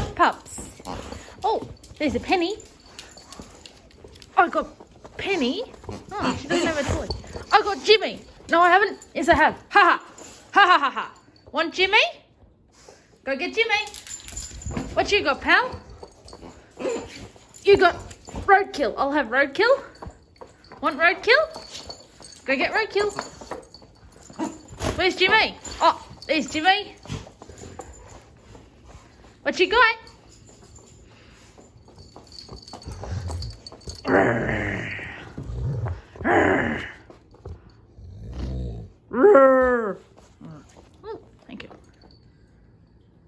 pups. Oh, there's a Penny. I got Penny. Oh, she doesn't have a toy. I got Jimmy. No, I haven't. Yes, I have. Ha ha. Ha ha ha ha. Want Jimmy? Go get Jimmy. What you got, pal? You got roadkill. I'll have roadkill. Want roadkill? Go get roadkill. Where's Jimmy? Oh, there's Jimmy. What you got? Oh, thank you.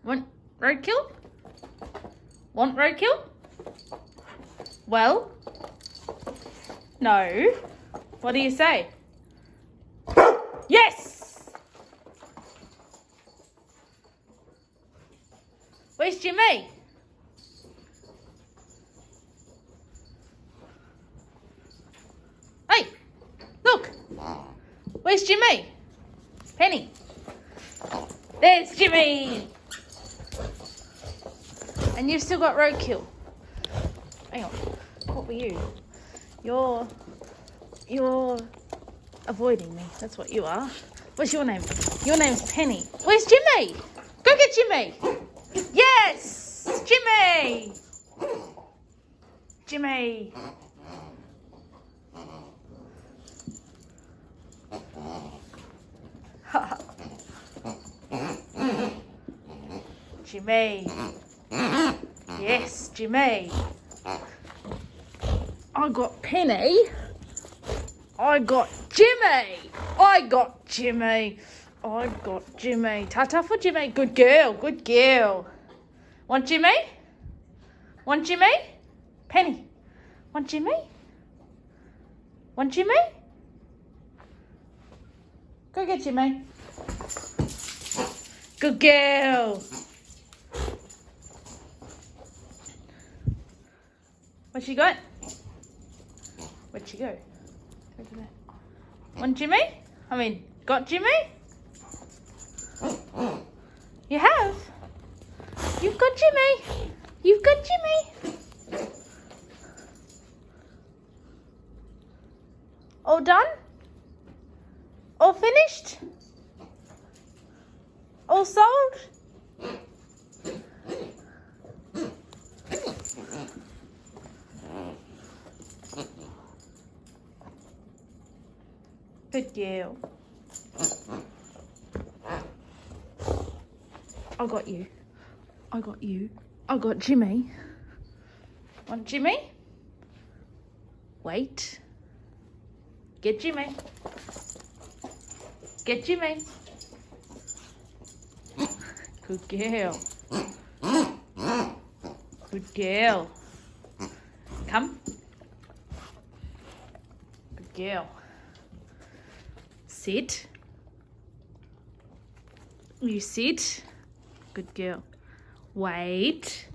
Want roadkill? Want roadkill? Well, no. What do you say? Yes! Where's Jimmy? Hey, look. Where's Jimmy? Penny. There's Jimmy. And you've still got roadkill. Hang on. What were you? You're avoiding me. That's what you are. What's your name? Your name's Penny. Where's Jimmy? Go get Jimmy. Yes! Jimmy! Jimmy. Jimmy. Yes, Jimmy. I got Penny. I got Jimmy. I got Jimmy. I got Jimmy. Ta-ta for Jimmy. Good girl. Good girl. Want Jimmy? Want Jimmy? Penny. Want Jimmy? Want Jimmy? Go get Jimmy. Good girl. What you got? Where'd she go? Over there. Want Jimmy? Got Jimmy? You have? You've got Jimmy. You've got Jimmy. All done? All finished? All sold? Good girl. I got you. I got you. I got Jimmy. Want Jimmy? Wait. Get Jimmy. Get Jimmy. Good girl. Good girl. Come. Good girl. Sit. You sit. Good girl. Wait.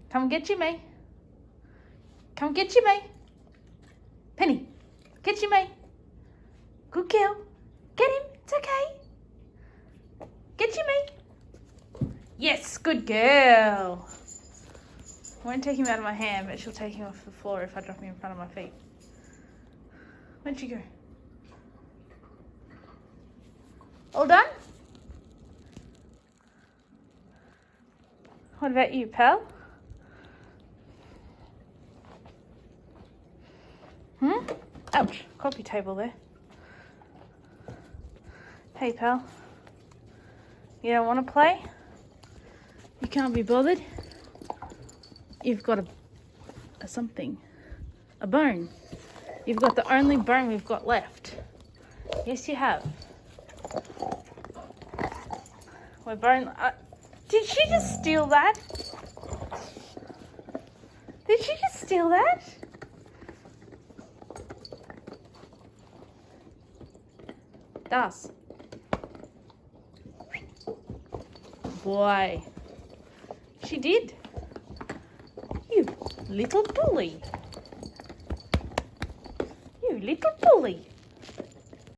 Come get Jimmy. Come get Jimmy. Penny, get Jimmy. Good girl. Get him. It's okay. Get Jimmy. Yes, good girl. I won't take him out of my hand, but she'll take him off the floor if I drop him in front of my feet. Where'd she go? All done? What about you, pal? Ouch, coffee table there. Hey, pal. You don't want to play? You can't be bothered? You've got a something. A bone. You've got the only bone we've got left. Yes, you have. We're bone... did she just steal that? Did she just steal that? Darcy. Boy. She did. You little bully. You little bully.